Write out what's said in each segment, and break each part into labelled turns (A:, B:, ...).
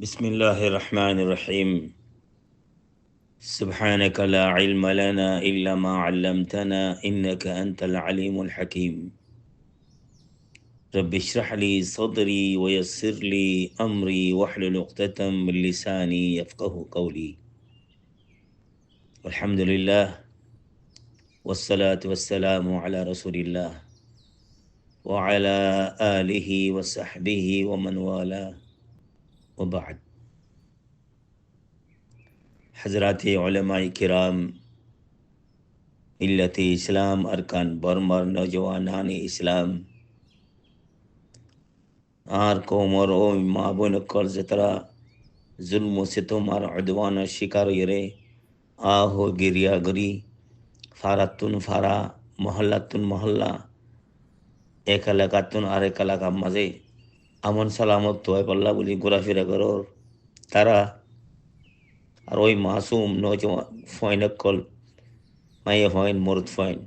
A: بسم الله الرحمن الرحيم سبحانك لا علم لنا إلا ما علمتنا إنك أنت العليم الحكيم رب اشرح لي صدري ويسر لي أمري واحلل عقدة من لساني يفقه قولي والحمد لله والصلاة والسلام على رسول الله وعلى آله وصحبه ومن والاه وبعد حضرات علماء کرام ملت ইসলাম আরকান বর্মার নওজওয়ানান ইসলাম আর কোমর ও মা বোন কল যারা জুলম সিতম আর উদওয়ানের শিকার হয়ে আহ গিরিয়াগরি ফারাতুন ফারা মহল্লাতুন মহল্লা এক এলাকাতুন আর এক এলাকার মাঝে আমন সালামত তোয় পাল্লা বলি ঘোরাফেরা করর তারা আর ওই মাসুম নওজওয়ান ফয়ন কল মাইয়া ফয়ন মরদ ফয়ন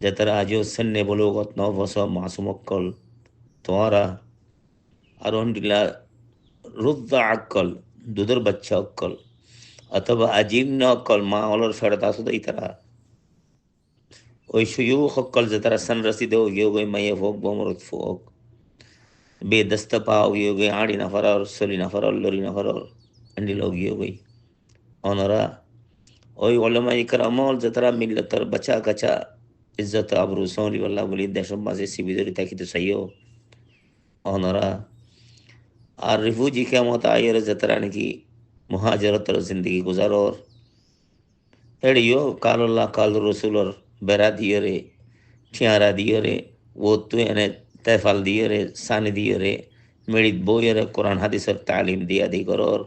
A: যে তারা আজও সন্নে বলগত 9 বছর মাসুম কল তোরা আর অন্ডিলা রুদ্দা আক্কল দুধের বাচ্চা অক্কল অথবা আজীর্ণ অক্কল মা অলর ফেরত আসুদ এই তারা ওই সুয়ু অক্কল যে তারা সনরসি দেও গিয়ে মাইয়ে হোক বমরত ফোক বেদস্ত পাও গিয়ে আড়ি না ফরার সলি না ফরার লরি না ফরার আন্ডি লোক গিয়ে অনরা ওই ওলামাই کرامল যে তারা মিল্লতর বাচ্চা কাচ্চা ইজ্জত আবরু সৌরি আল্লাহ বলি দেশম মাঝে সিবিদরি তাকিতে চাইও অনরা আর রিফিউজি কেমত আয়ের যে তারা নাকি মুহাজরতর জিন্দগি গুজারর এড়িও কাল্লাহ কাল রসুলর বেড়া দিয়ে রে ঠিয়ারা দিয়ে রে ও তুই এনে তেফাল দিয়ে রে সানি দিয়ে রে মেড়িত বইয়ের কোরআন হাদিসের তালিম দিয়া দি করর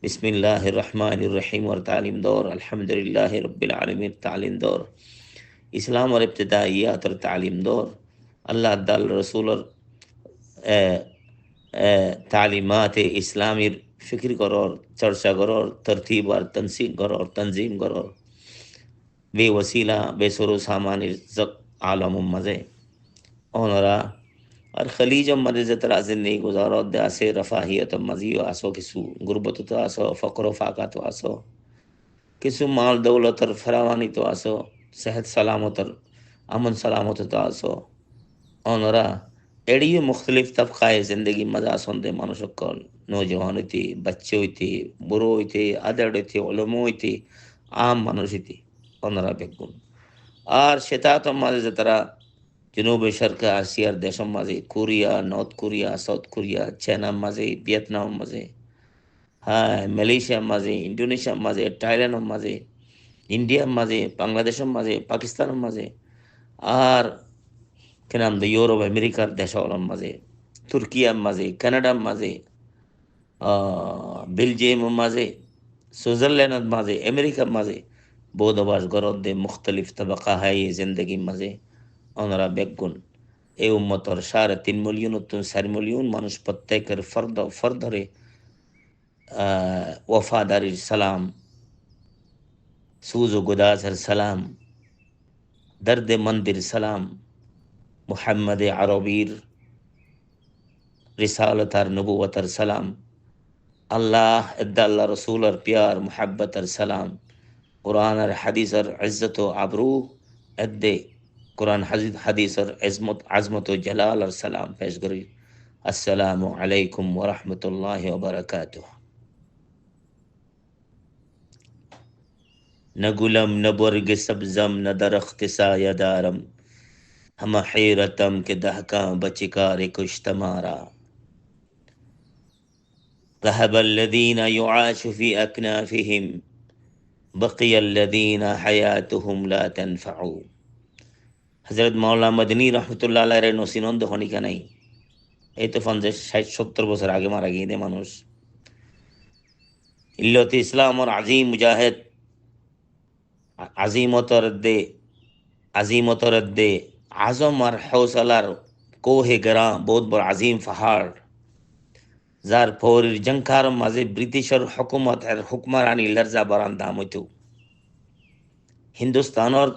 A: বিসমিল্লাহ রহমান রহিম ওর তালিম দর আলহামদুলিল্লাহ রব্বিল আলমীর তালিম দর ইসলাম और इब्तिदाइयात और तालीम दौर अल्लाह दाल रसूलर तालीमात इस्लामीर फिक्र करर चर्चा करर तरतीब और तनसीब करर तंजीम करर बेवसीला बेसरो सामानिर जक आलम मजे ओनरा और खलीज मजे जतरा जिंदगी गुजारो दासे रफाहियत मजियो आसो किसु गुरबत तो आसो फकर फाका तो आसो किसु माल दौलत और फरावानी तो आसो सेहत सलामत और अमन सलामत तो आसो ओनरा एड़ियो मुख्तलिफ तबकाए जिंदगी मजा सुनते मानुष कल नौजवान होती बच्चे होती बुरो होती आदर होती उलमा होती आम मानुष होती ओनरा बेगुन और शेतात माजे जतरा जनूब शर्क एशियार देशम माजे Korea north Korea south Korea China माजे ভিয়েতনাম माजे হ্যাঁ মালয়েশিয়া মাঝে ইন্দোনেশিয়া মাঝে থাইল্যান্ড মাঝে ইন্ডিয়া মাঝে বাংলাদেশ মাঝে পাকিস্তান মাঝে আর কেন নাম ইউরোপ আমেরিকার দেশগুলোর মাঝে তুর্কিয়ার মাঝে কানাডার মাঝে বেলজিয়াম মাঝে সুইজারল্যান্ডের মাঝে আমেরিকার মাঝে বৌদ্ধবাস গরদ দে মুখতলিফ তবকা হয় জিন্দগি মাঝে ওনারা বেগুন এই উম্মতর 3.5 মিলিয়ন 4 মিলিয়ন মানুষ প্রত্যেকের ফর্দরে वफादारिर सलाम सूज गुदाजर सलाम दर्द मंदिर सलाम मुहम्मद अरबीर रिसालतर नबुवतर सलाम अल्लाह अल्लाह रसूलर प्यार मुहब्बतर सलाम कुरानर हदीसर इज्जत आबरू अद्दे कुरान हदीसर अजमत जलाल सलाम पेश करी अस्सलामु अलैकुम व रहमतुल्लाहि व बरकातुहू न गुलम न बर्ग सब्जम न दरख्त साया दारम हम हैरतम के दहका बचिकार कुश्तमारा ذهب الذين يعاش في أكنافهم بقي الذين حياتهم لا تنفع हजरत मौला मदनी रहमतुल्लाह अलैहि नसीनंद होनी का नहीं এই তো 50-60-70 বছর আগে মারা গিয়ে মানুষ ইল্লত ইসলাম और আজিম মুজাহিদ আজিমতর দে आजम और हौसलार कोहे गरा बहुत बड़ আজিম পাহাড় যার ফৌরির জঙ্কার মাঝে ব্রিটিশের হুকুমত আর হুকমারানি লরজা বারান্দা হইতো হিন্দুস্তানের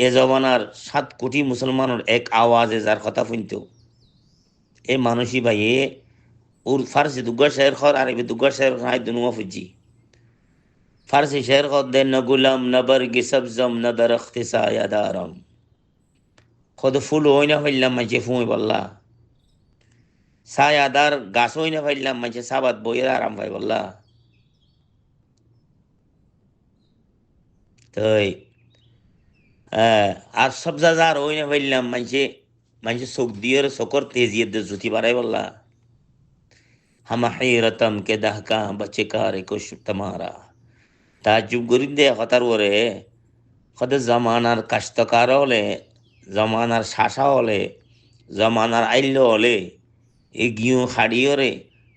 A: এ জমানার 7 কোটি মুসলমানের এক আওয়াজে যার কথা শুনতো এই মানুষই ভাই ওর ফার্সি দুগা শের খর আরবি দুগা শের হাই দুনুয়া ফুজি ফার্সি শের খর দে ন গুলাম ন বরগি সবজম ন দরখতি সায়াদারম খদ ফুল হই না হইলাম মাঝে ফুই বললা সায়াদার গাছ হই না হইলাম মাঝে সাবাত বইয়ের আরাম ভাই বললা তাই আর সবজাদার হই না হইলাম মাঝে মাঝে চোখ দিয়ে চকর তেজিয়ে দে জুতি বাড়াই বললা হামা হাইরতম কে দাহকা বচে কারে কুশ তোমারা তাজ্জুব গরিব দে হতার ওরে খদে জমানার কাস্তকার হলে জমানার শাসা হলে জমানার আইল্য হলে এ গিও খাড়িয়রে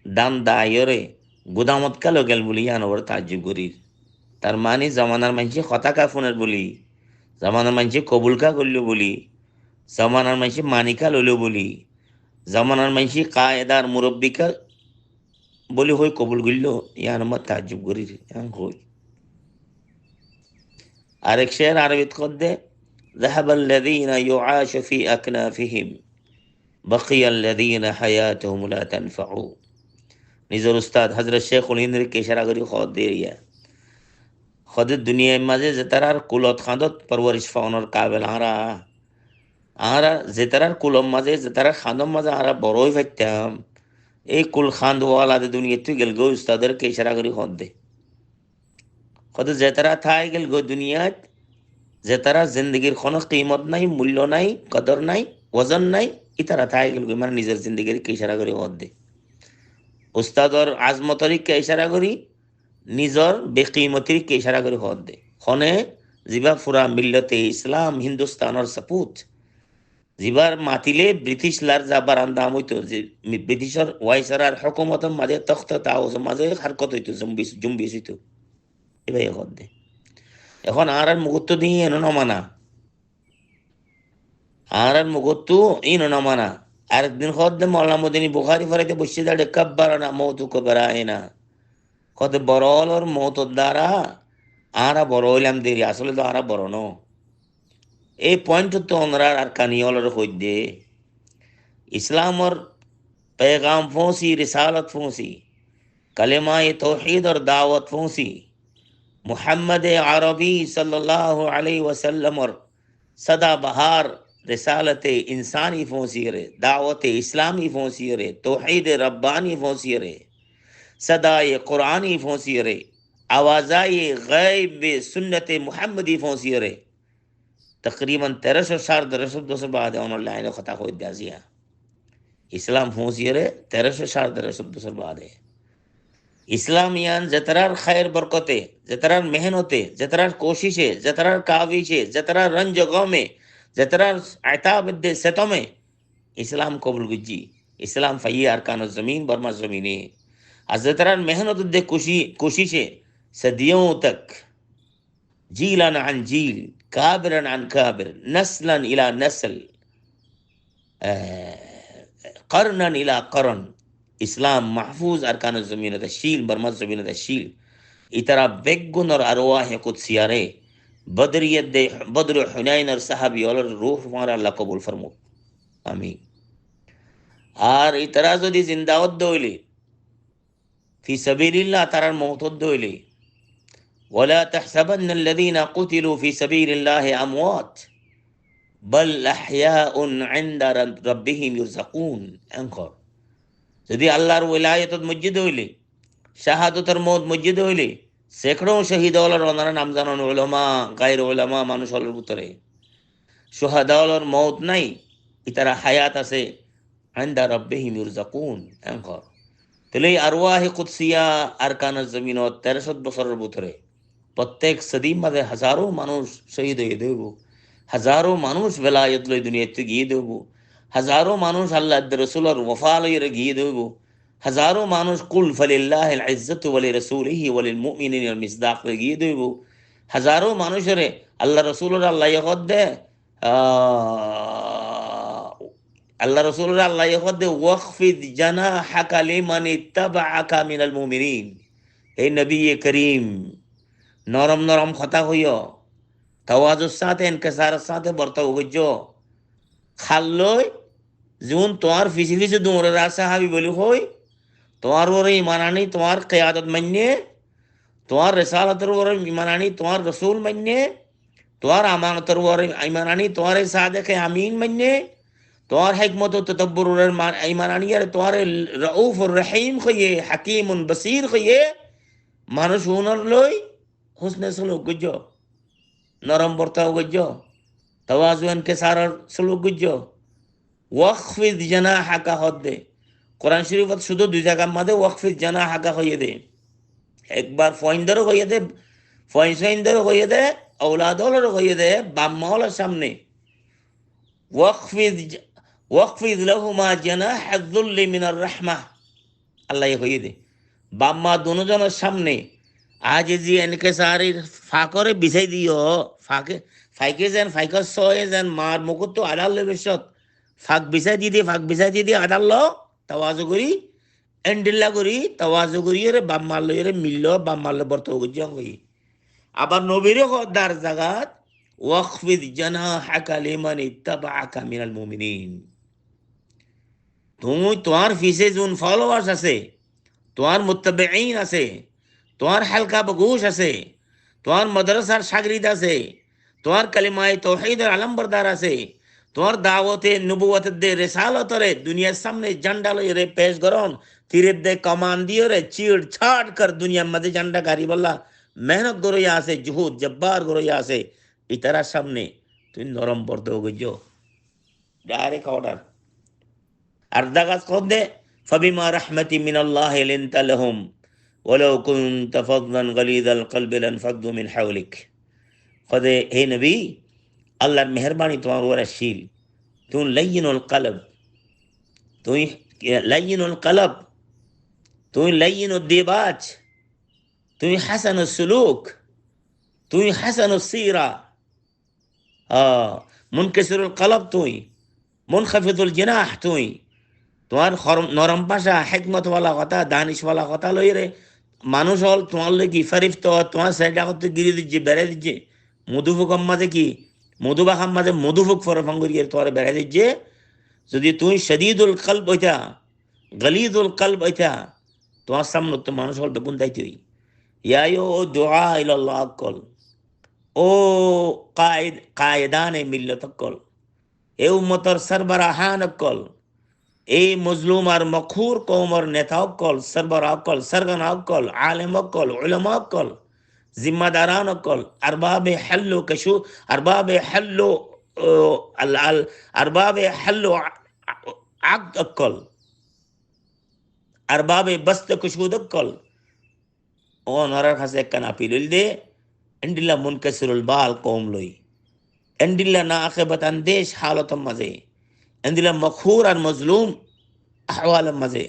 A: দাম দায়রে গুদামত কালো গেল বলি আনবর তাজ্জুব গরির তার মানে জমানার মানুষে কথা কা ফোনের বলি জমানার মানুষে কবুল কা করলো বলি জমানার মানুষে মানিকা লইল বলি জমানার মানুষে কায়দার মুরব্বিকা বলি হই কবুল গইল ইয়ান আমার তাজ্জুব গরির ইয়ান হই আরেক শের আরবিত কদ্দে ذهب الذين يعاش في أكنافهم بقي الذين حياتهم لا تنفع নিজের উস্তাদ হযরত শেখুল হিন্দের কেশরা করি খদ দিয়া খদের দুনিয়ার মাঝে যে তারার কুলত খাঁদত পরবরিশ ফাওনার কাবেল আরা যে তারার কুলম মাঝে যে তারার খাঁদম মাঝে আরা বড়ই ফাইতাম এই কুল খান্দ ওয়ালাদে দুনিয়া তুই গেল গো উস্তাদের কেশরা করি খদ দে খদে যে তারা থাই গেল গো দুনিয়াত যে তারা জিন্দগির কোনো কিমত নাই মূল্য নাই কদর নাই ওজন নাই ইতারা থাই গেল মানে নিজের জিন্দগির কে ইশারা করে হদ দে উস্তাদর আজমতরি কে ইশারা করি নিজর বেকিমতির কে ইশারা করে হদ দে খনে জিবা ফুরা মিল্লতে ইসলাম হিন্দুস্তানর সপুত জিবার মাতিলে ব্রিটিশ লার যাবার আন্দাম হইতো যে ব্রিটিশর ওয়াইসারার হুকুমতের মাঝে তখ্ত তাও মাঝে হারকত হইতো জুম্বিস হইতো এভাবে হদ দে এখন আর মুহূর্ত দিয়ে এনো নমানা আর মুহূর্ত ইনো নমানা আরেকদিন খদ্দে মৌলানা মদিনী বুখারি ফরাইতে বসে দাঁড়ে কাব্বার না মৌতু কবরা না কত বড়র মৌতর দ্বারা আরা বড় হইলাম দেরি আসলে তো আরা বড় ন এই পয়েন্ট তো ওনার আর কানিয়লের হইদে ইসলামর पैगाम फौसी रिसालत फौसी कलेमा तौहीद और दावत फौसी मुहम्मद अरबी सल्लल्लाहु अलैहि वसल्लम और सदा बहार रिसालत इंसानी फौसी रे दावत इस्लामी फौसी रे तौहीद रब्बानी फौसी रे सदा कुरानी फौसी रे आवाज़ाए गैब सुन्नत मुहम्मदी फौसी रे तकरीबन 1300 साल 1300 बाद ऑनलाइन खता को दिया इस्लाम फौसी रे 1300 साल 1300 बाद है ইসলামিয়ান জেতরার খায়ের বরকতে জেতরার মেহনতে জেতরার কোশিশে জেতরার কাবিশে জেতরার রঞ্জ গমে জেতরার আতাবদে সেতমে ইসলাম কবুল গুজি ইসলাম ফাইয়ে আরকান জমিন বর্মা জমিনে আর জেতরার মেহনত দে কোশিশে সদিयों तक जीलन अन जील काबिरन अन काबिर नस्लन इला नस्ल करनन इला करन ইসলাম মাহফুজ আরকান জমিন শিল বর্মা জমিন শিল ইতারা বেগুনর আরওয়াহে কুদসিয়ারে বদরিয়ত দে বদর হুনাইনের সাহাবী ওর রূহ মারা আল্লাহ কবুল ফরমুক আমিন আর ইতারা যদি জিন্দাওত দইলে ফি সাবিলিল্লাহ তারার মওত দইলে ওয়ালা তাহসাবান্না আল্লাযীনা কুতিলু ফি সাবিলিল্লাহি আমওয়াত বাল আহইয়াউন ইনদা রাব্বিহিম ইরযাকুন আনকর যদি আল্লাহর ওলায়তত মসজিদ হইলে শাহাদতের মত মসজিদ হইলে সেকড়ো শহীদ হলার ওনারা নাম জানানো ওলামা গায়ের ওলামা মানুষ হলের ভিতরে সোহাদা হলার মত নাই ইতারা হায়াত আছে আইন্দা রব্বিহিম ইরযাকুন এনকর তাহলে আরওয়াহে কুদসিয়া আরকানের জমিনত 1300 বছরের ভিতরে প্রত্যেক সদী মাঝে হাজারো মানুষ শহীদ হয়ে দেব হাজারো মানুষ বেলায়েত লই দুনিয়াতে গিয়ে দেব হাজারো মানুষ আল্লাহ রসুলের ওয়াফা লইরে গিয়ে দেব হাজারো মানুষ কুল ফালিল্লাহিল ইজ্জাতু ওয়া লিরাসূলিহি ওয়া লিল মুমিনিনা মিসদাক গিয়ে দেব হাজারো মানুষের আল্লাহ রসুলের আল্লাহ ইহদ দে আল্লাহ রসুলের আল্লাহ ইহদ দে ওয়াখফিদ জানাহাকা লিমান ইত্তাবাআকা মিনাল মুমিনিন হে নবী করিম নরম নরম কথা হইও তাওয়াজুর সাথে ইনকিসারের সাথে বর্তাও হইজো খাল্লই যেমন তোমার ফিসি ফিসি দৌড়ে রাস্তা হাবি বলি হই তোমার ওরে ইমান আনি, তোমার কিয়াদত মান্যে, তোমার রিসালাতের ওরে ইমান আনি, তোমার রসুল মান্যে, তোমার আমানতের ওরে ইমান আনি, তোমার সাদেকে আমিন মান্যে, তোমার হিকমত ও তদব্বুরের ইমান আনি, আর তোমার রউফুর রহিম হইয়ে, হাকিমুন বসির হইয়ে মানুষ হুনর লই হুসনে সুলুক গুজ্জ, নরম বর্তাও গুজ্জ, তাওয়াজুন কেসারর সুলুক গুজ্জ, ওয়াকফিদ জানাহাকা হদ্দে। কোরআন শরীফত শুধু দুই জায়গার মধ্যে ওয়াকফিদ জানাহাকা হইয়ে দে, একবার ফয়েন্দারও হইয়ে দে, ফয়েন্দারও হইয়ে দে, ঔলাদলেরও হইয়ে দে, বাম্মাওয়ালার সামনে ওয়াকফিদ ওয়াকফিদ লাহুমা জানাহাদ যুল্লি মিনার রাহমাহ, আল্লাহ হইয়ে দে বাম্মা দুজনের সামনে আজ জি এনকে সারির ফাঁকরে বিছাই দিও, ফাঁকে ফাইকে যেন ফাইকর সয়ে যেন মার মুকুট তো আদাল ভবিষ্যৎ ফাঁক বিছাই দি দিয়ে আদাল ল তাওয়াজু করি এন্ডিল্লা করি তাওয়াজু করি রে বাম্মার লইরে মিলল বাম্মার লো বর্ত হই। আবার নবীরে হদার জাগাত ওয়াকফিদ জানাহাকা লিমান ইত্তাবাআকা মিনাল মুমিনিন, তুমি তোমার ফিসে যোন ফলোয়ার্স আছে, তোমার মুত্তাবিঈন আছে, তোমার হালকা বগুশ আছে, তোমার মাদ্রাসার শাগরিদ আছে, তোমার কালিমায়ে তাওহীদের আলমবরদার আছে, তোমার দাওয়াতে নবুয়তের দে রিসালতরে দুনিয়ার সামনে ঝান্ডা লইরে পেশ করন, তীরের দে কমান দিয়ে রে চিড় ছাড় কর দুনিয়ার মধ্যে ঝান্ডা গাড়ি বল্লা মেহনত গরইয়া আছে, জুহুদ জব্বার গরইয়া আছে, ইতারার সামনে তুই নরম বর্দ গজ্জ ডাইরেক্ট অর্ডার। আর দাগাত কদে ফাবিমা রাহমাতি মিনাল্লাহি লিনতা লাহুম ওয়ালাউ কুনতা ফাদদান গালিযাল কলবি লানফাদু মিন হাওলিক। কদে হে নবী, আল্লাহর মেহেরবানি তোমার উপর আসিল, তুই লাইয়িনুল কলব, তুই লাইয়িনুল কলব, তুই লাইয়িনুদ দিবাজ, তুই হাসানুস সুলুক, তুই হাসানুস সিরা, মুনকিসিরুল কলব, তুই মুনখাফিদুল জিনাহ, তুই তোমার নরম ভাষা হেকমতওয়ালা কথা দানিশওয়ালা কথা লইরে মানুষ হল তোমার লেগি ফারিফ তো তোমার সাইডা করতে গিরি দিচ্ছে বেড়ে দিচ্ছে, মধুফুক মাঝে কি মধুবাখার মাঝে মধুফুক ফরফাং করিয়ে তোমার বেড়ে দিচ্ছে। যদি তুই শদীদুল কলব হইতা গলিদুল কলব হইতা তোমার সামনে তো মানুষ হল বেগুন দাইতে হই। ইয়ায়ো দুআ ইলাল্লাহ কল, ও কায়েদানে মিল্লত কল, এ উম্মতর সরবরাহান কল, এই মজলুম আর মখুর কৌমর নেতা অকল, সরবর অকল, সরগন অকল, আলেম অকল, উলামা অকল, জিম্মাদারান অকল, আরবাবে হল্লো কশু, আরবাবে হল্লো আরবাবে হল্লো আকদ অকল, আরবাবে বস্ত কুশুদ অকল ও নরার কাছে একখান আপিল দে, এন্ডিল্লা মুনকাসিরুল বাল কৌম লই, এন্ডিল্লা না আখিবাত আন্দেশ হালতম মাঝে, এন্দিল্লা মখুর আর মজলুম আহওয়ালের মাঝে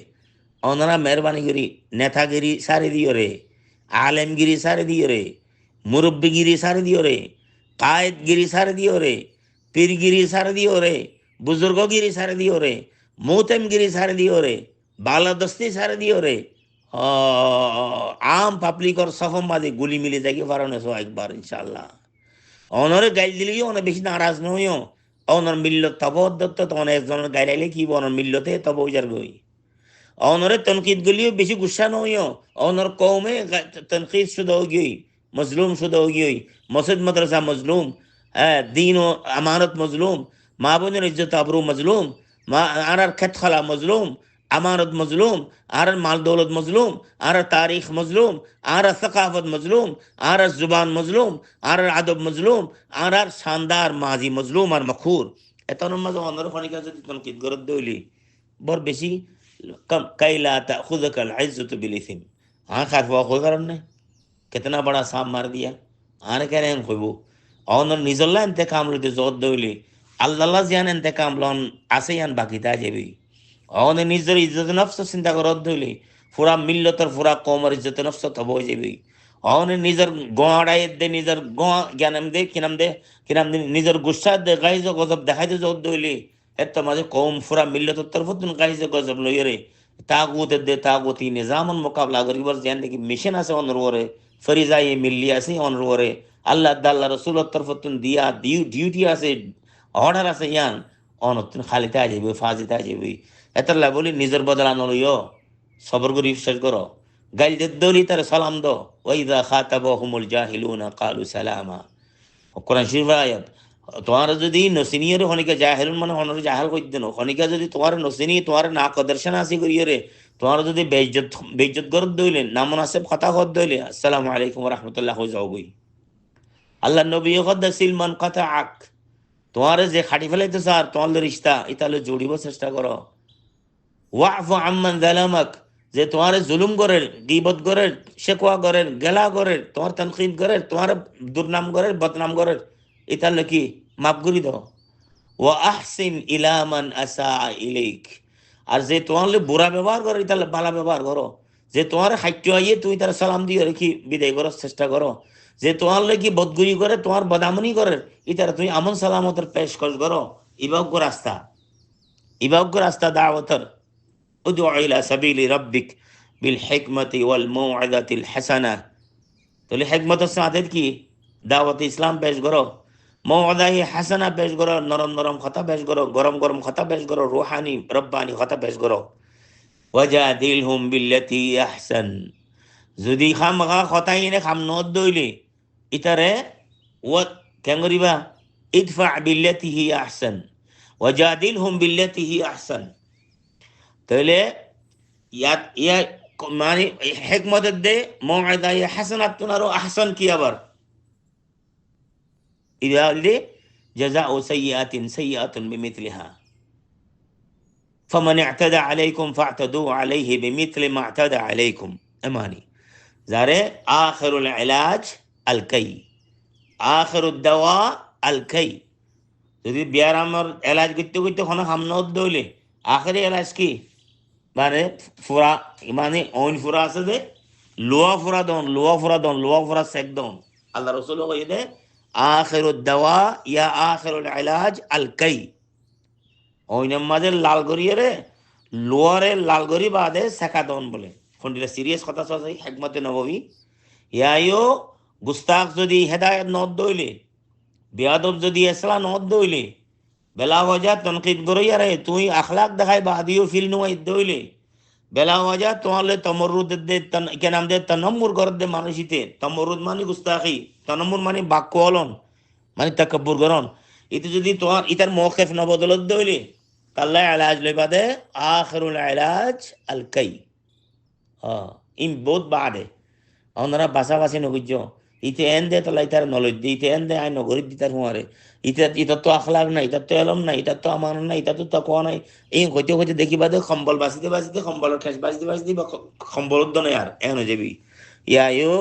A: ওনারা মেহরবানি করি নেতাগিরি সারি দিও রে, আলেমগিরি সারি দিও রে, মুরব্বিগিরি সারি দিও রে, কায়েদগিরি সারি দিও রে, পীরগিরি সারি দিও রে, বুজুর্গগিরি সারি দিও রে, মোহতেমগিরি সারি দিও রে, বালাদস্তি সারি দিও রে। আম পাবলিকর সফম মাঝে গুলি মিলে যাই পারো একবার ইনশাল্লাহ। অনরে গাইল দিলেও অনেক বেশি নারাজ নইও, অনর মিল্ল তব দত্ত তখন একজনের গাইলাইলে কি অনর মিল্লতে তব উজার গই, অনরে তনকিদ গলিও বেশি গুসা নইও, অনর কৌমে তনকিদ শুধু গই, মজলুম শুধু গই, মসজিদ মাদ্রাসা মজলুম, দিন ও আমানত মজলুম, মা বোনের ইজ্জত আবরু মজলুম, মা আর খেত খালা মজলুম, আমানত মজলুম, আর মাল দৌলত মজলুম, আর তারিখ মজলুম, আর সকাফত মজলুম, আর জুবান মজলুম, আর আদব মজলুম, আর শানদার মাজি মজলুম আর মখুর এত মাঝে অনর খনিকা যদি তনকিদ গরদ দইলি বর বেশি कम कैला खुदकल इज्जत बिल इस्म। हाँ खास वो कोई कारण नहीं, कितना बड़ा सांप मार दिया आने कह रहे हैं कोई वो और निजल्ला इंतकाम लेते जोत दोली अल्लाह जान इंतकाम लोन आसेयान बाकी था जेबी और निजर इज्जत नफ्स चिंता कर रद्द होली पूरा मिल्लतर पूरा कौमर इज्जत नफ्स तब हो जेबी और निजर गोहाड़ाई दे निजर गोहा ज्ञानम दे किनाम दे निजर गुस्सा दे गाइज गजब दिखाई दे जोत दोली এত মাঝে কৌম ফুরা মিল্লতর তরফতুন গাইজে গজব লইরে তাগুতের দে তাগুতি নিজামন মোকাবলা করিবার যেন দেখি মিশন আছে অনুরোরে ফরিজাই মিল্লি আছে অনুরোরে আল্লাহ আল্লাহ রসুলের তরফতুন দিয়া ডিউটি আছে অর্ডার আছে ইয়ান অনতুন খালিতে যাবে ফাজিতে যাবে এতলা বলি নিজের বদলা নলইও সবর করে বিশ্বাস করো। গাইল দলি তার সালাম দো। ওয়াইদা খাতাবাহুমুল জাহিলুনা ক্বালু সালামা। কোরআন শরীফের আয়াত। তোমার যদি নসিনিয়র খনিকা জাহেলুন মানে হনর জাহেল কই দেন খনিকা যদি তোমার নসিনি তোমার না কদর্শন আসি করিয়রে তোমার যদি বেইজ্জত গরদ দইলেন না মুনাসিব কথা কদ দইলে আসসালামু আলাইকুম ওয়া রাহমাতুল্লাহ হয়ে যাও গই। আল্লাহ নবী কদ সিলমান কথা আক। তোমার যে খাটি ফেলাইতে স্যার তোমার রিস্তা ইতালে জুড়িব চেষ্টা করো। ওয়াফু আম্মান যালামাক, যে তোমার জুলুম করেন গীবত করেন শেকওয়া করেন গেলা করেন তোমার তানকিদ করেন তোমার দুর্নাম করেন বদনাম করেন ইতালে কি মাফ করি দাও। ওয়া আহসিন ইলা মান আসা ইলাইক, আর যে তোমার বুড়া ব্যবহার করে তাহলে ভালো ব্যবহার করো। যে তোমার হাইট্য আইয়ে তুমি তার সালাম দিয়ে রেখি বিদায় করার চেষ্টা করো। যে তোমার কি বদগুরি করে তোমার বদামনি করে ইতারা তুমি আমন সালামতের পেশকশ করো। ইবাগ্য রাস্তা, ইবাগ্য রাস্তা দাওয়াতের। উদউ ইলা সাবিলি রাব্বিক বিল হিকমাতি ওয়াল মাউইযাতিল হাসানাহ। তাহলে হিকমতের সাথে কি দাওয়াত ইসলাম পেশ করো, মওদাহি হাসানা পেশ করো, নরম নরম কথা পেশ করো, গরম গরম কথা পেশ করো, রুহানি রব্বানি কথা পেশ করো। ওয়াজাদিলহুম বিল্লাতি আহসান, যদি খামখা কথা ইনে খাম নত দইলে ইতারে ওয়া কেন করিবা ইদফা বিল্লাতি হি আহসান ওয়াজাদিলহুম বিল্লাতি হি আহসান। তাহলে ইয়াত ইয়া মানে হিকমতের দে মওদাহি হাসানাত তুনারো আহসান কি আবার إذا اللي جزاء سيئات سيئة بمثلها فمن اعتدى عليكم فاعتدوا عليه بمثل ما اعتدى عليكم أماني زاري آخر العلاج الكي آخر الدواء الكي যদি বিয়ার আমার এলাজ করতে করতে কোনো হামনত দইলে আখেরি এলাজ কি মানে ফুরা মানে অইন ফুরা আছে যে লোয়া ফুরা দন লোয়া ফুরা দন লোয়া ফুরা সেক দন আল্লাহ রসুল কই দে আখিরুদ দাওয়া ইয়া আখিরুল ইলাজ আল কাই। ওইনার মাঝে লাল গড়িয়ে রে লোয়ারে লাল গড়ি বাদে সেকা দন বলে ফন্ডিরা সিরিয়াস কথা চাই হিকমতে নববী। ইয়াইও গুস্তাক যদি হেদায়েত নদ দইলে বেয়াদব যদি ইসলাম নদ দইলে বেলা ওয়াজা তনকিদ গড়িয়া রে তুই আখলাক দেখাই বাদিও ফিল নুই দইলে বেলা ওয়াজা তোমালে তমরুদ দে কে নাম দে তনম্মুর গর দে মানুষিতে তমরুদ মানে গুস্তাখি তনম্মুর মানে বাক্য অলন মানে তাকাব্বুর গরন ইতে যদি তোমার ইতার মওকিফ ন বদলত দইলে কাল্লা ইলাজ লইবা দে আখিরুল ইলাজ আল কাই। হ্যাঁ ইম বহুত বাদে ওনারা বাসাবাসি নগুজ্জ ইতে এন দে তো লাইতার নলেজ দি ইতে এন দে আই নগরিত দিতার হুয়ারে ইতে ইতা তো আখলাক নাই ইতা তো এলম নাই ইতা তো আমার নাই ইতা তো তাকওয়া নাই এই হইতে হইতে দেখিবা দে কম্বল বাসিতে বাসিতে কম্বল ঠেস বাসিতে বাসিতে বা কম্বল দনে আর এন যাবি ইয়ায়ো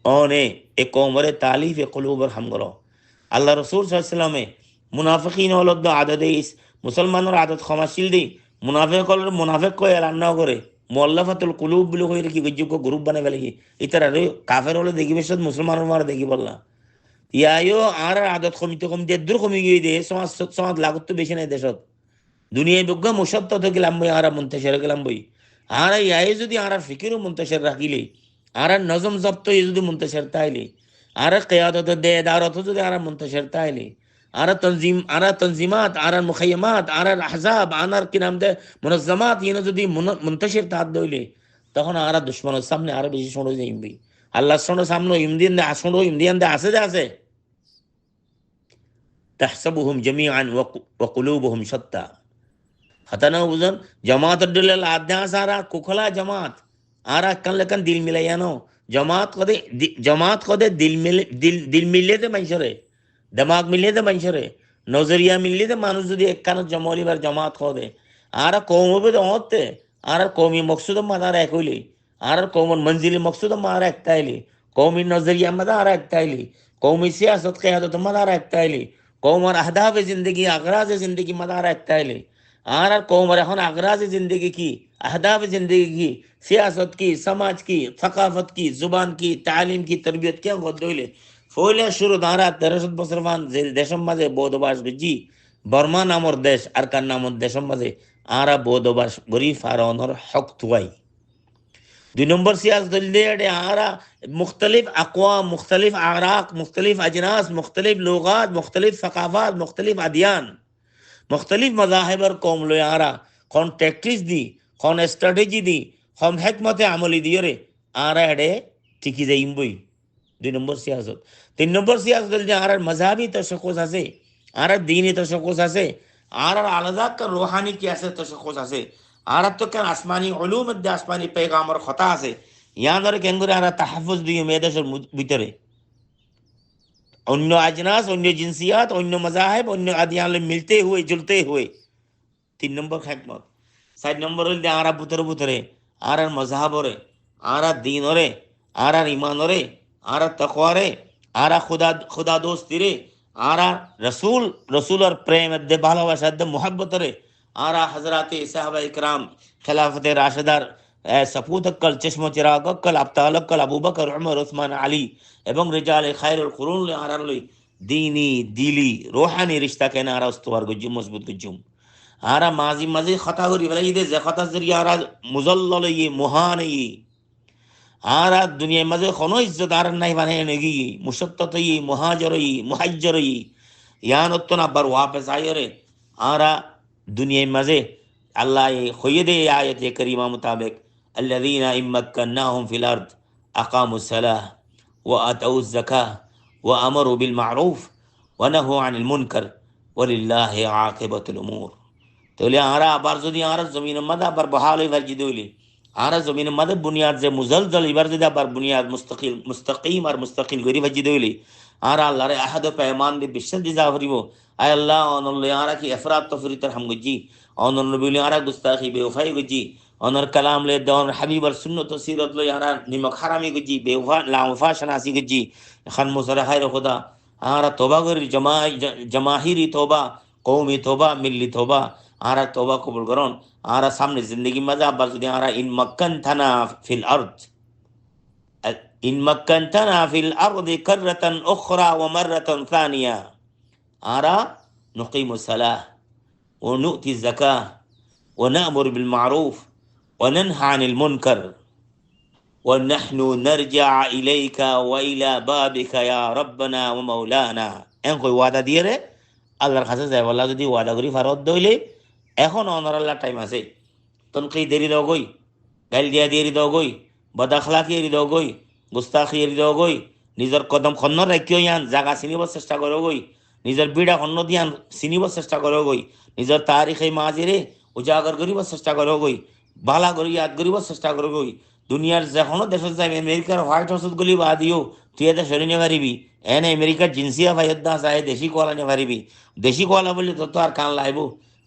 A: অনে এ কোমরে তালিফ এ কুলুবর হামগর। আল্লাহ রসুল সাল্লামে মুনাফিকিন হল আদতে মুসলমানের আদত ক্ষমাশীল দি মুনাফেক হল মুনাফেক কয়ে রান্না করে মোল্লাফাতুল কুলুব বলে কই কি যোগ্য গ্রুপ বানাই ফেলে কি ইতার আর কাফের হলে দেখিবে সব মুসলমানের মারা দেখি বললা ইয়ায়ও আর আদত কমিতে কমিতে দূর কমি গিয়ে দে সমাজ সমাজ লাগত তো বেশি নাই দেশত দুনিয়ায় বিজ্ঞ মুসাত্ত গেলাম বই আর মুন্তাসির গেলাম বই আর ইয়াই যদি আর ফিকিরও মুন্তাসির রাখিলে আর নজম জব্ত যদি মুন্তাসির তাইলে আর কিয়াদত দে দারত যদি আর মুন্তাসির তাইলে আর তনজিমাত আর মুখাইমাত আর আহজাব আর কি নাম দে মুনজ্জামাত ইনো যদি মুন্তাসির তাত দইলে তখন আর দুশমনের সামনে আর বেশি শুনো যাইবি আল্লাহর সামনে ইমদিন দে আসনো ইমদিয়ান দে আছে যে আছে। তাহসাবুহুম জামিআন ওয়া কুলুবুহুম শাত্তা। হতানা বুঝন জামাতের দিলাল আদা সারা কুখলা জামাত আর কান লেকান দিল মিলাইয়ানো জামাত কদে দিল মিললে দে মানুষরে দিমাগ মিললে দে মানুষরে নজরিয়া মিললে দে মানুষ যদি একখান জমলিবার জামাত কদে আর কৌমবে হতে আর কৌমি মকসুদ মাদার এক হইলি আর কৌমন মঞ্জিলি মকসুদ মাদার এক তাইলি কৌমি নজরিয়া মাদার এক তাইলি কৌমি সিয়াসত কিয়াদত মাদার এক তাইলি কৌমর আহদাফ জিন্দগি আগরাজ জিন্দগি মাদার এক তাইলি আর কৌমর এখন আগরাজ জিন্দগি কি अहदाफ जिंदगी की सियासत की समाज की थकाफत की जुबान की तालीम की तरबियत क्या गदोइले फोइले शुरू दारा 1300 বছরবান দেশম মাঝে বৌদ্ধবাস গজি বর্মা নামর দেশ আর কার নামর দেশম মাঝে আরা বৌদ্ধবাস গরি ফারাওনর হক তুয়াই। দুই নম্বর সিয়াসত দলদে আরা मुख्तलिफ अक़वाम मुख्तलिफ आराक मुख्तलिफ अजनास मुख्तलिफ लुगात मुख्तलिफ सकाफात मुख्तलिफ अदियान मुख्तलिफ मज़ाहिब और कौम लो आरा कौन टैक्टिस दी হন স্ট্র্যাটেজি দি হম হেকমতে আমলি দিয়ে রে আরা এডে টিকি যাইমবই 2 নম্বর সিয়াসত 3 নম্বর সিয়াসত যে আর মজাবি তশখুস আছে আর দিনী তশখুস আছে আর আলাদা রুহানি কি আছে তশখুস আছে আর তো কেন আসমানি উলুম মধ্যে আসমানি পেগামর কথা আছে ইয়াদের কেঙ্গুরে আর তাহফুজ দিয়ে মেদেশের ভিতরে অন্য আজনাস অন্য জিনসিয়াত অন্য মজাহেব অন্য আদিয়ান মিলতে হুয়ে জুলতে হুয়ে 3 নম্বর খেদমত 4 নম্বর হল যে আরা বুতরে বুতরে আর মজাহবরে আর দিন ওরে আর ইমান ওরে আর তকওয়ারে আর খুদা দোস্তি রে আর রসুল রসুলর প্রেম দে ভালোবাসা দে মোহাব্বত রে আর হজরত সাহাবা ইকরাম খেলাফত রাশেদার সফুত অক্কল চশম চিরাগ অক্কল আফতাল অক্কল আবু বকর উমর উসমান আলী এবং রিজাল খায়রুল কুরুন আর দিনী দিলি রোহানি রিশতা কেনা আর উস্তওয়ার গুজুম মজবুত গুজুম আরা মাঝি মাঝি খতা করি বলে ঈদে যে খতা জরিয়া আর মুজল্লল ই মহান ই আর দুনিয়ার মাঝে কোনো ইজ্জত আর নাই মানে নেগি মুশত্তত ই মুহাজর ই মুহাজ্জর ই ইয়ান উত্তন আবার ওয়াপস আয়রে আর দুনিয়ার মাঝে আল্লাহ খইদে আয়াত করিমা মুতাবিক الذين إن مكناهم في الأرض أقاموا الصلاة وآتوا الزكاة وأمروا بالمعروف ونهوا عن المنكر ولله عاقبة الأمور তাহলে আরা আবার যদি আর জমিনের মধ্যে আবার বহাল হইবার যদি হইলে আর জমিনের মধ্যে বুনিয়াদ যে মুজলজল এবার যদি আবার বুনিয়াদ মুস্তাকিম আর মুস্তাকিল গরি ভাজি দইলে আর আল্লাহরে আহাদ পেমান দিয়ে বিশ্বাস দি যা করিব আয় আল্লাহ অনল্লে আরা কি এফরাত তফরিতার হাম গজি অনন্য বিলি আরা গুস্তাখি বেওফাই গজি অনর কালাম লে দন হাবিবার সুন্নত সিরত লই আরা নিমক হারামি গজি বেওফা লাওফা শনাসি গজি খান মুসরা খায়র খোদা আরা তওবা করি জমাহিরি তওবা কওমি তওবা মিল্লি তওবা आरा तौबा कबूल करोन आरा सामने जिंदगी मजा आबार जुदी आरा इन मक्कन थना फिल अर्द कररतन उखरा व मर्रतन थानिया आरा नुकीमु सलाह व नुअति ज़काह व नअमुर बिल मारूफ व ननहा अनिल मुनकर व नहनु नरजा इलैका व इला बाबिका या रब्बना व मौलाना एन कोई वादा दिए रे আল্লাহর কাছে যাই বলা যদি ওয়াদা করি ফারত দইলে এখন অনরাল্লাহ টাইম আছে তনকি দেরি দাও গই গাইল দিয়া দেরি দাও গই বদাখলাকি এরি দাও গই গুস্তাখি এরি দাও গই নিজের কদম খন্ন রাখিও ইয়ান জাগা চিনিব চেষ্টা করো গই নিজের বিড়া খন্ন দিয়ান চিনিব চেষ্টা করো গই নিজের তারিখে মাজিরে উজাগর করিব চেষ্টা করো গই বালা করি ইয়াদ করিব চেষ্টা করো গই দুনিয়ার যেখনো দেশত যাই আমেরিকার হোয়াইট হাউসত গলি বা দিও তুই এতে সরে নিয়ে পারিবি এনে আমেরিকার জিন্সিয়া ভাইয়দা চাই দেশি কোয়ালা নিয়ে পারিবি দেশি কোয়ালা বললে তোর তো আর কান লাইব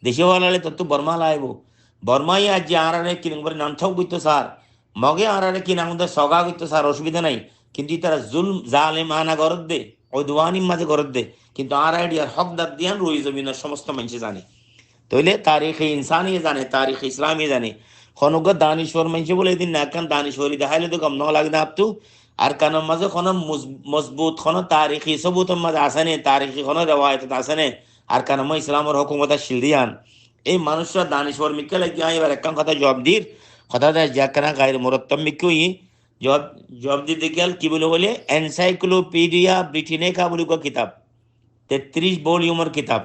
A: দেশি কোয়ালালে তোর তো বর্মা লাইব বর্মাই আজ যে আরারে কিনে করে নামঠাও করতো স্যার মগে আরারে কিনে আমাদের সগা করতো স্যার অসুবিধা নাই কিন্তু তারা জুলম জালেম আনা গরদ দে ওই দোয়ানির মাঝে গরদ দে কিন্তু আর আইডিয়ার হকদার দিয়ান রুই জমিনের সমস্ত মানুষ জানে তইলে তারিখে ইনসানি জানে তারিখ ইসলামী জানে খনগ দানিশ্বর মানুষ বলে দিন না কান দানিশ্বরী দেখাইলে তো কম ন লাগে না আপতু আর কানের মাঝে কোনো মজবুত কোনো তারিখি সবুতের মাঝে আসেনে তারিখি কোনো রেওয়ায়ত আসেনে আর কারণ ইসলামের হুকুমত শিলদিয়ান এই মানুষরা দানিশ্বর মিক্কে লাগিয়ে এবার একখান কথা জবাব দির কথা দেয় যাকানা গায়ের মরত্তম মিক্কুই জবাব দিতে গেল কি বলে এনসাইক্লোপিডিয়া ব্রিটেনিকা বলে কিতাব 33 ভলিউমের কিতাব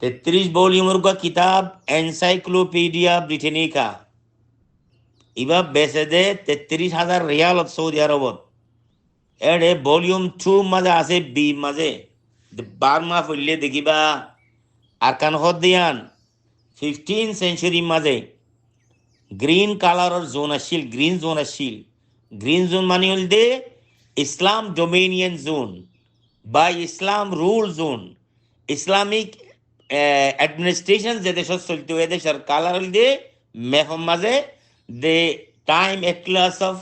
A: 33 ভলিউমের কিতাব এনসাইক্লোপিডিয়া ব্রিটেনিকা ইবা বেচে দে 33,000 রিয়ালত সৌদি আরবত এডে ভলিউম 2 মাঝে আছে বি মাঝে বার্মা ফুললে দেখিবা আর কান হদিয়ান 15th সেঞ্চুরি মাঝে গ্রিন কালারের জোন আসিল গ্রিন জোন মানে হল দে ইসলাম ডোমিনিয়ন জোন বা ইসলাম রুল জোন ইসলামিক অ্যাডমিনিস্ট্রেশন যে দেশ চলতে এ দেশের কালার হল দে মেহম মাঝে the time atlas of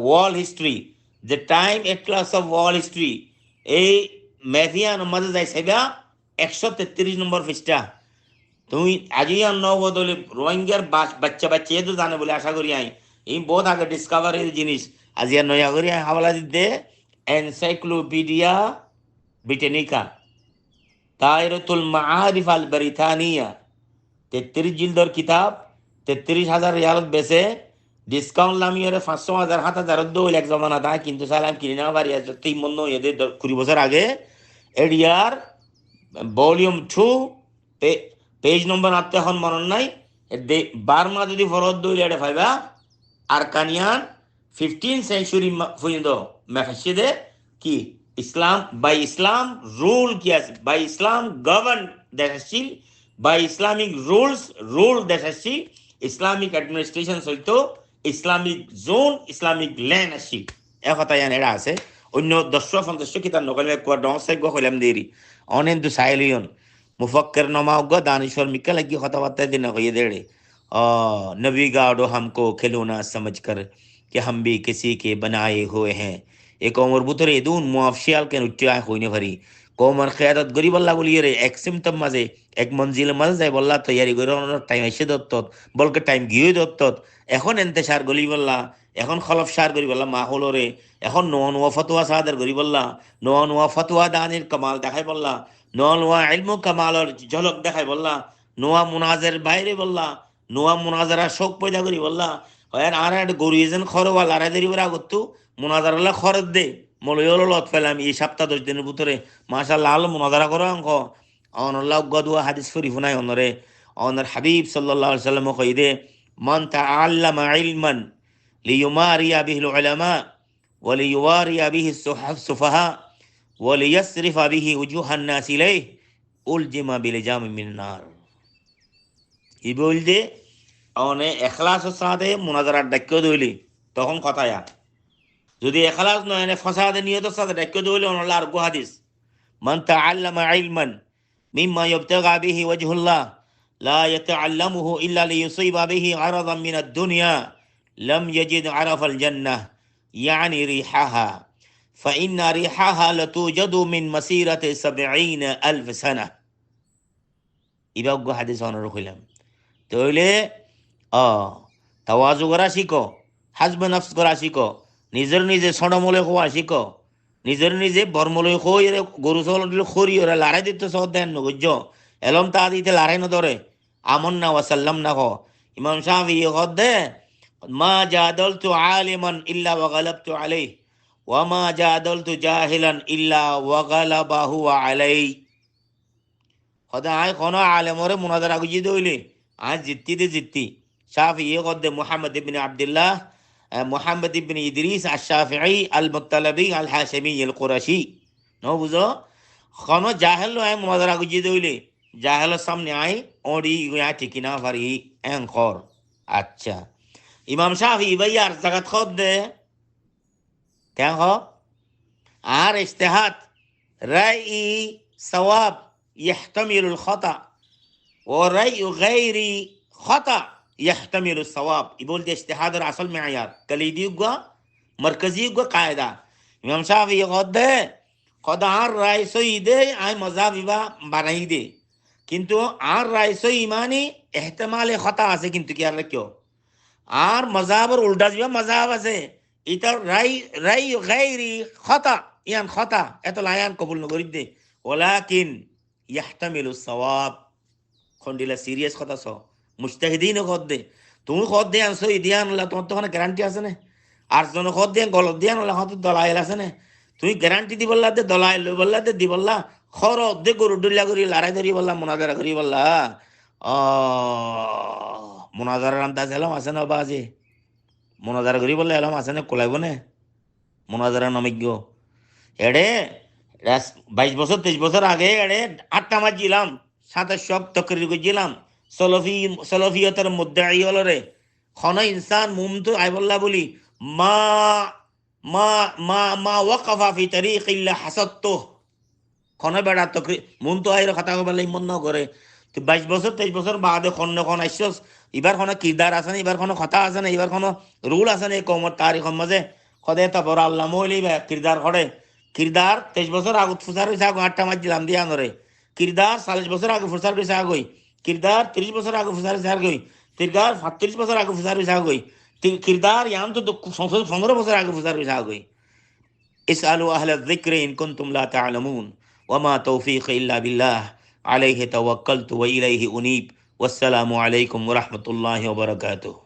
A: world history the time atlas of world history এই মেথিয়ান মাঝে যাই সাইবা 133 নম্বর পৃষ্ঠা তুমি আজই আর ন বদলে রোহিঙ্গার বাচ্চা এ তো জানে বলে আশা করি আই এই বহুত আগে ডিসকভার এই জিনিস আজি আর নয়া করি হাওলা দিতে এনসাইক্লোপিডিয়া ব্রিটেনিকা দায়রাতুল মাআরিফ আল ব্রিটানিয়া 33 জিলদর কিতাব 33,000 রিয়ালত বেচে ডিসকাউন্ট লামিয়ে 500,000 7,000 দৌল এক জমানা দায় কিন্তু সালাম কিনে নেওয়া পারি যতই মন্য এদের 20 বছর আগে এডিয়ার ভলিউম 2 পেজ নম্বর আত্ম এখন মরণ নাই বার্মা যদি ফরদ দইলে এটা ভাইবা আরকানিয়ান 15 সেঞ্চুরি পর্যন্ত মেফাসিদে কি ইসলাম বাই ইসলাম রুল কি আছে বাই ইসলাম গভর্ন দেশাশীল বাই ইসলামিক রুল দেশাশীল ইসলামিক অ্যাডমিনিস্ট্রেশন সহিত ইসলামিক জোন ইসলামিক ল্যান্ড আসি কথা এটা আছে অন্য 10-50 কিতাব নকলে কোয়া ডংসাই গো হইলাম দেরি অনেক দু সাইলিয়ন मुफक्कर नमाउगा दानिश्वर मिक्का लगी खताबात दिन ये देड़े नबी गाड़ो हमको खिलौना समझकर कि हम भी किसी के बनाए हुए हैं एक उमर बुतरे दून मुआफशियाल के नुच्चा होने भरी कोमर क़यादत गरीब अल्लाह बोलिए रे एक सिम्टम मजे एक मंजिल मज जाए बल्ला तैयारी করে টাইম এসে দত্ত বলকে টাইম গিয়ে দত্ত এখন ইন্তেশার গরিব আল্লাহ এখন খলফ শার গরিব আল্লাহ মাহলরে এখন নোয়া ফতোয়া সাদের গরিব আল্লাহ নোয়া ফতোয়া দানির কামাল দেখাই বল্লা নোয়া ইলমু কামালর ঝলক দেখাই বল্লা নোয়া মুনাজের বাইরে বল্লা নোয়া মুনাজারা শোক পয়দা করি বল্লা হয় আর একটা গরু এজেন খরওয়াল আর দেরি বরা গত্তু মুনাজার আল্লাহ খরচ দে মলয়ল লত ফেলাম এই সপ্তাহ 10 দিনের ভিতরে মাশাআল্লাহ আল্লাহ মুনাজারা করো অঙ্ক অনল্লাহ গদুয়া হাদিস শরীফ নাই অনরে অনর হাবিব সাল্লাল্লাহু আলাইহি ওয়াসাল্লাম কইদে মান তাআল্লামা ইলমান লিয়ুমারিয়া বিহিল উলামা ওয়া লিয়ুয়ারিয়া বিহি সুফাহা ওয়া লিয়াসরিফা বিহি উজুহান নাস ইলাইহি উলজিমা বিলজামি মিন নার ই বলদে অনে ইখলাসের সাথে মুনাজারার ডাক্য দইলি তখন কথায়া যদি ইখলাস নয় এনে ফাসাদে নিয়তের সাথে ডাক্য দইলি অনল্লাহ আর গো হাদিস মান তাআল্লামা ইলমান মিম্মা ইবতাগা বিহি ওয়াজহুল্লাহ لا يتعلمه إلا ليصيب به عرضا من الدنيا لم يجد عرف الجنة يعني ريحها فإن ريحها لتوجد من مسيرة 70,000 سنة إبقى حديث عن رخلهم تقولي তাওয়াজু করা শিখো হাজবে নফস করা শিখো নিজে ছড়মলে খোয়া শিখো নিজে বর্মলে খই গরু চল খরি ওরা লড়াই দিতে সহ দেন নগুজ এলম তা দিতে লড়াই নদরে আমন না ওয়াসাল্লাম না হো ইমাম শাফি হদে মা জাদালতু আলিমান ইল্লা ওয়া গালাবতু আলাইহি ওয়া মা জাদালতু জাহিলান ইল্লা ওয়া গালাবাহু আলাইহি হদে আই কোন আলেমরে মুনাজারা গুজি দইলে আজ জিত্তি শাফি হদে মুহাম্মদ ইবনে আব্দুল্লাহ মুহাম্মদ ইবনে ইদ্রিস আশ-শাফিঈ আল-মুত্তালাবি আল-হাশিমি আল-কুরাশি নো বুঝো কোন জাহেল আই মুনাজারা গুজি দইলে জাহেলের সামনে আই ওডি গুয়া ঠিকিনা ফারি এনখর আচ্ছা ইমাম শাফি ভাইয়ার জাগাত খদ দে কেন হ আর ইজতিহাদ রাই সওয়াব ইহতামিলুল খাতা ও রাই গায়রি খাতা ইহতামিলুস সওয়াব ইবল দে ইজতিহাদের আসল মেয়ার কলিদি গুয়া মারকাজি গুয়া কায়দা ইমাম শাফি খদ দে খদা আর রাই সই দে আই মাযহাবিবা বানাই দে কিন্তু আর রাইসো ইমানি এহতেমালে খতা আছে কিন্তু কি আর কেউ আর মজাবর উল্টা যা মজাব আছে এটা রাই গায়রি খতা ইয়ান খতা এত লায়ান কবুল নগরি দে ওয়ালাকিন ইহতামিলুস সওয়াব খন্ডিলা সিরিয়াস কথা সো মুজতাহিদিন খদ দে তুমি খদ দে আনছো ইদিয়ান আল্লাহ তোমার তো কোনো গ্যারান্টি আছে না আর জন খদ দে গলত দিয়ান আল্লাহ হত দলাইল আছে না তুমি গ্যারান্টি দি বললা দে দলাইল বললা দে দি বললা খর দে গরু ডুল্লা করি লড়াই ধরি বললা মুনাজারা করি বললা মুনাজারার আন্দাজ এলাম আছে না বাজে মুনাজারা করি বললে এলাম আছে না কোলাইব না মুনাজারা নমিজ্ঞ এড়ে 22 বছর 23 বছর আগে এড়ে 8টা মাস জিলাম 27 সব তকরির গজিলাম সলফিয়তের মুদ্দাই হলরে খন ইনসান মুমতু আই বললা বলি মা মা মা মা ওয়াকাফা ফি তরিক ইল্লা হাসাততু খনে বেড়া তকরি মন তো আইর কথা বলে মন ন করে 22 বছর 23 বছর বাদে খন আইসস এবার কোনো কিরদার আছে না এবার কোনো কথা আছে না এবার কোনো রুল আছে না কমর তারিখ মাঝে খদে তা বড় আল্লাহ মইলি কিরদার করে কিরদার 23 বছর আগে ফুসার হইছে আগে 8টা মাস দিলাম দিয়া নরে কিরদার 40 বছর আগে ফুসার হইছে আগে কিরদার 30 বছর আগে ফুসার হইছে আগে কিরদার 37 বছর আগে ফুসার হইছে আগে কিরদার ইয়ান তো 15 বছর আগে ফুসার হইছে আগে ইসআলু আহলা যিকরি ইন কুনতুম লা তা'লামুন ওয়া মা তাওফীকি ইল্লা বিল্লাহ আলাইহি তাওয়াক্কালতু ওয়া ইলাইহি উনীব ওয়াসসালামু আলাইকুম ওয়া রাহমাতুল্লাহি ওয়া বারাকাতুহু।